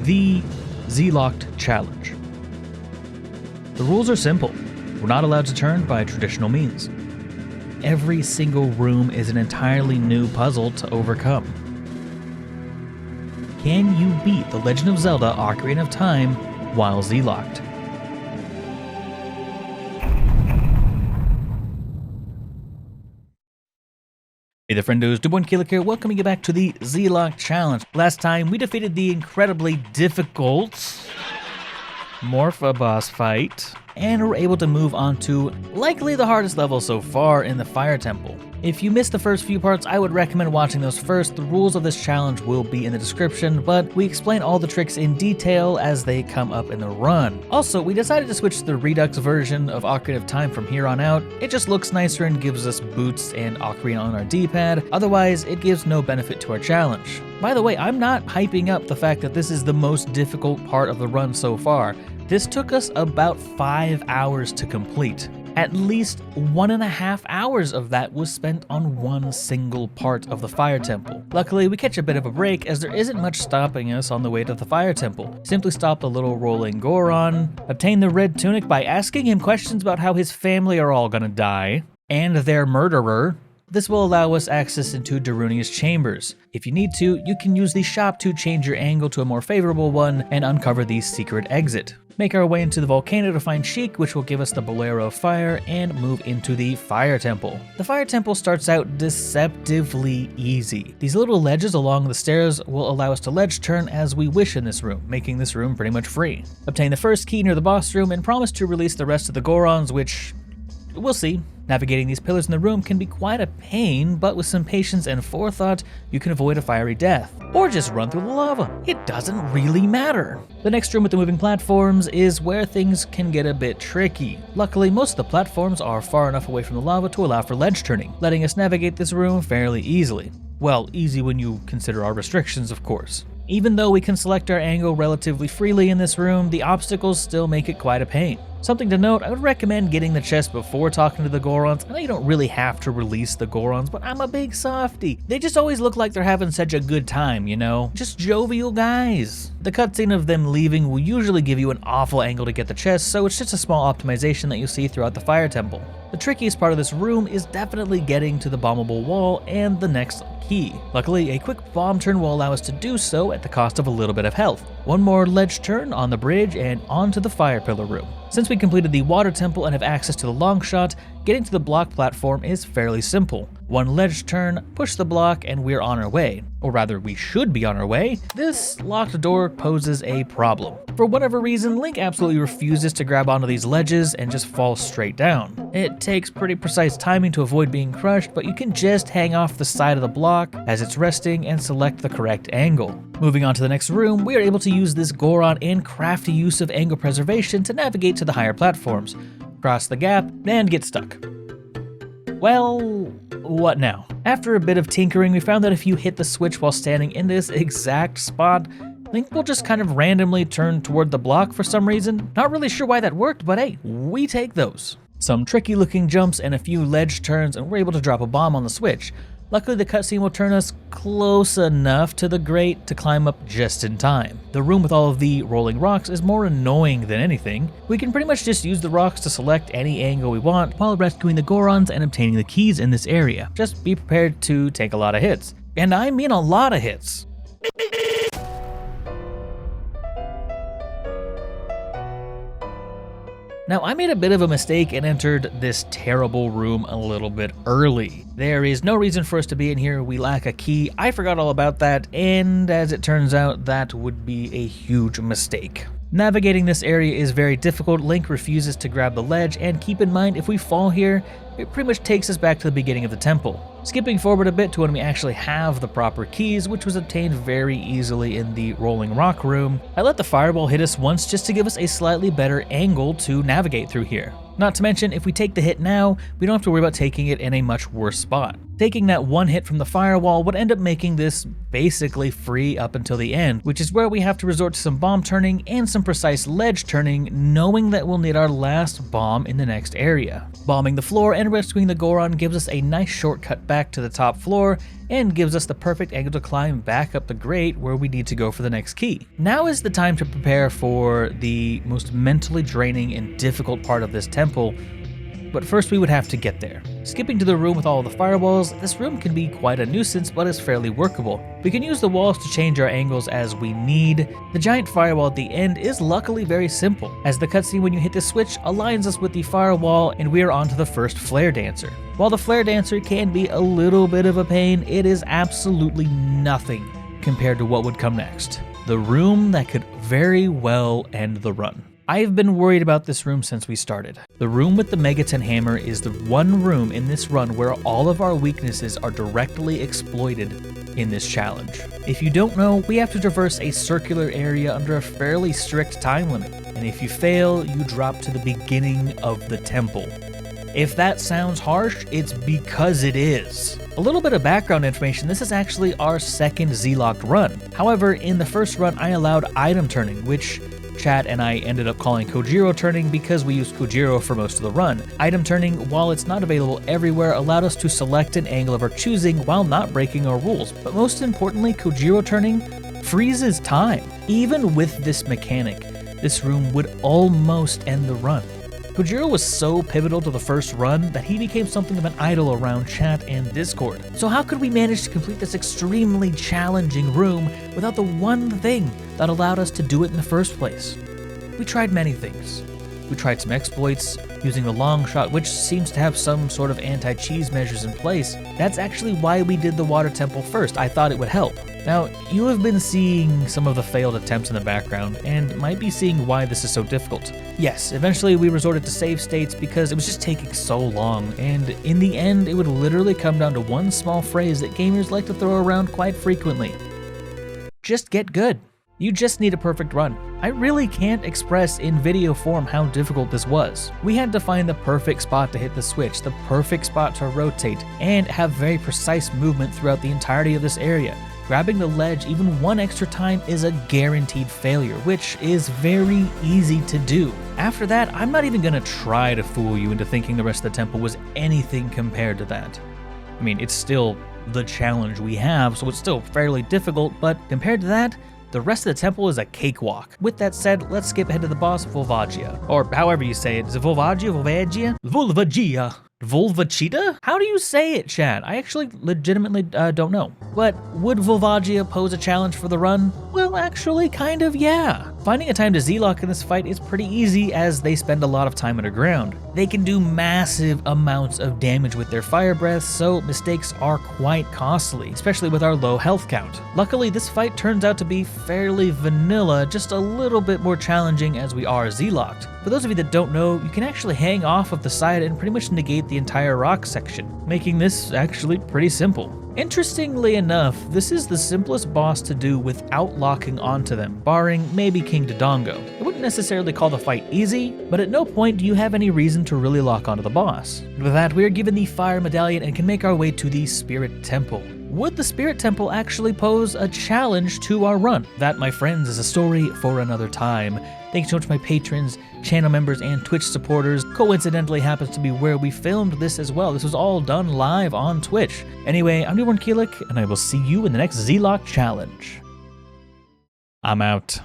the Z-Locked Challenge. The rules are simple. We're not allowed to turn by traditional means. Every single room is an entirely new puzzle to overcome. Can you beat The Legend of Zelda Ocarina of Time while Z-Locked? Hey there friendos, Newbornkilik here, welcoming you back to the Z-Locked Challenge. Last time we defeated the incredibly difficult Morpha boss fight, and we're able to move on to likely the hardest level so far in the Fire Temple. If you missed the first few parts, I would recommend watching those first. The rules of this challenge will be in the description, but we explain all the tricks in detail as they come up in the run. Also, we decided to switch to the Redux version of Ocarina of Time from here on out. It just looks nicer and gives us boots and Ocarina on our D-pad. Otherwise, it gives no benefit to our challenge. By the way, I'm not hyping up the fact that this is the most difficult part of the run so far. This took us about 5 hours to complete. At least 1.5 hours of that was spent on one single part of the Fire Temple. Luckily, we catch a bit of a break as there isn't much stopping us on the way to the Fire Temple. Simply stop the little rolling Goron, obtain the red tunic by asking him questions about how his family are all gonna die, and their murderer. This will allow us access into Darunia's chambers. If you need to, you can use the shop to change your angle to a more favorable one and uncover the secret exit. Make our way into the volcano to find Sheik, which will give us the Bolero of Fire, and move into the Fire Temple. The Fire Temple starts out deceptively easy. These little ledges along the stairs will allow us to ledge turn as we wish in this room, making this room pretty much free. Obtain the first key near the boss room and promise to release the rest of the Gorons, which we'll see. Navigating these pillars in the room can be quite a pain, but with some patience and forethought, you can avoid a fiery death. Or just run through the lava. It doesn't really matter. The next room with the moving platforms is where things can get a bit tricky. Luckily, most of the platforms are far enough away from the lava to allow for ledge turning, letting us navigate this room fairly easily. Well, easy when you consider our restrictions, of course. Even though we can select our angle relatively freely in this room, the obstacles still make it quite a pain. Something to note, I would recommend getting the chest before talking to the Gorons. I know you don't really have to release the Gorons, but I'm a big softie. They just always look like they're having such a good time, you know? Just jovial guys. The cutscene of them leaving will usually give you an awful angle to get the chest, so it's just a small optimization that you'll see throughout the Fire Temple. The trickiest part of this room is definitely getting to the bombable wall and the next key. Luckily, a quick bomb turn will allow us to do so at the cost of a little bit of health. One more ledge turn on the bridge and onto the fire pillar room. Since we completed the water temple and have access to the long shot, getting to the block platform is fairly simple. One ledge turn, push the block, and we're on our way. Or rather, we should be on our way. This locked door poses a problem. For whatever reason, Link absolutely refuses to grab onto these ledges and just falls straight down. It takes pretty precise timing to avoid being crushed, but you can just hang off the side of the block as it's resting and select the correct angle. Moving on to the next room, we are able to use this Goron and crafty use of angle preservation to navigate to the higher platforms, cross the gap, and get stuck. Well, what now? After a bit of tinkering, we found that if you hit the switch while standing in this exact spot, Link will just kind of randomly turn toward the block for some reason. Not really sure why that worked, but hey, we take those. Some tricky looking jumps and a few ledge turns, and we're able to drop a bomb on the switch. Luckily, the cutscene will turn us close enough to the grate to climb up just in time. The room with all of the rolling rocks is more annoying than anything. We can pretty much just use the rocks to select any angle we want while rescuing the Gorons and obtaining the keys in this area. Just be prepared to take a lot of hits. And I mean a lot of hits. Now, I made a bit of a mistake and entered this terrible room a little bit early. There is no reason for us to be in here, we lack a key. I forgot all about that, and as it turns out, that would be a huge mistake. Navigating this area is very difficult. Link refuses to grab the ledge, and keep in mind, if we fall here, it pretty much takes us back to the beginning of the temple. Skipping forward a bit to when we actually have the proper keys, which was obtained very easily in the rolling rock room, I let the fireball hit us once just to give us a slightly better angle to navigate through here. Not to mention, if we take the hit now, we don't have to worry about taking it in a much worse spot. Taking that one hit from the firewall would end up making this basically free up until the end, which is where we have to resort to some bomb turning and some precise ledge turning, knowing that we'll need our last bomb in the next area. Bombing the floor and and rescuing the Goron gives us a nice shortcut back to the top floor and gives us the perfect angle to climb back up the grate where we need to go for the next key. Now is the time to prepare for the most mentally draining and difficult part of this temple, but first we would have to get there. Skipping to the room with all the firewalls, this room can be quite a nuisance but is fairly workable. We can use the walls to change our angles as we need. The giant firewall at the end is luckily very simple, as the cutscene when you hit the switch aligns us with the firewall and we are on to the first flare dancer. While the flare dancer can be a little bit of a pain, it is absolutely nothing compared to what would come next. The room that could very well end the run. I've been worried about this room since we started. The room with the Megaton Hammer is the one room in this run where all of our weaknesses are directly exploited in this challenge. If you don't know, we have to traverse a circular area under a fairly strict time limit, and if you fail, you drop to the beginning of the temple. If that sounds harsh, it's because it is. A little bit of background information, this is actually our second Z-Locked run. However, in the first run I allowed item turning, which Chat and I ended up calling Kojiro turning because we used Kojiro for most of the run. Item turning, while it's not available everywhere, allowed us to select an angle of our choosing while not breaking our rules. But most importantly, Kojiro turning freezes time. Even with this mechanic, this room would almost end the run. Kojiro was so pivotal to the first run that he became something of an idol around chat and Discord. So how could we manage to complete this extremely challenging room without the one thing that allowed us to do it in the first place? We tried many things. We tried some exploits, using the long shot, which seems to have some sort of anti-cheese measures in place. That's actually why we did the water temple first. I thought it would help. Now, you have been seeing some of the failed attempts in the background, and might be seeing why this is so difficult. Yes, eventually we resorted to save states because it was just taking so long, and in the end it would literally come down to one small phrase that gamers like to throw around quite frequently. Just get good. You just need a perfect run. I really can't express in video form how difficult this was. We had to find the perfect spot to hit the switch, the perfect spot to rotate, and have very precise movement throughout the entirety of this area. Grabbing the ledge even one extra time is a guaranteed failure, which is very easy to do. After that, I'm not even gonna try to fool you into thinking the rest of the temple was anything compared to that. I mean, it's still the challenge we have, so it's still fairly difficult, but compared to that, the rest of the temple is a cakewalk. With that said, let's skip ahead to the boss, Volvagia. Or however you say it. Is it Volvagia? Volvagia? Volvagia. Volvachita? How do you say it, chat? I actually legitimately don't know. But would Volvagia pose a challenge for the run? Well, actually, kind of, yeah. Finding a time to Z-Lock in this fight is pretty easy as they spend a lot of time underground. They can do massive amounts of damage with their fire breath, so mistakes are quite costly, especially with our low health count. Luckily, this fight turns out to be fairly vanilla, just a little bit more challenging as we are Z-Locked. For those of you that don't know, you can actually hang off of the side and pretty much negate the entire rock section, making this actually pretty simple. Interestingly enough, this is the simplest boss to do without locking onto them, barring maybe King Dodongo. I wouldn't necessarily call the fight easy, but at no point do you have any reason to really lock onto the boss. With that, we are given the Fire Medallion and can make our way to the Spirit Temple. Would the Spirit Temple actually pose a challenge to our run? That, my friends, is a story for another time. Thanks so much to my patrons, channel members, and Twitch supporters. Coincidentally happens to be where we filmed this as well. This was all done live on Twitch. Anyway, I'm Newbornkilik, and I will see you in the next Z-Lock challenge. I'm out.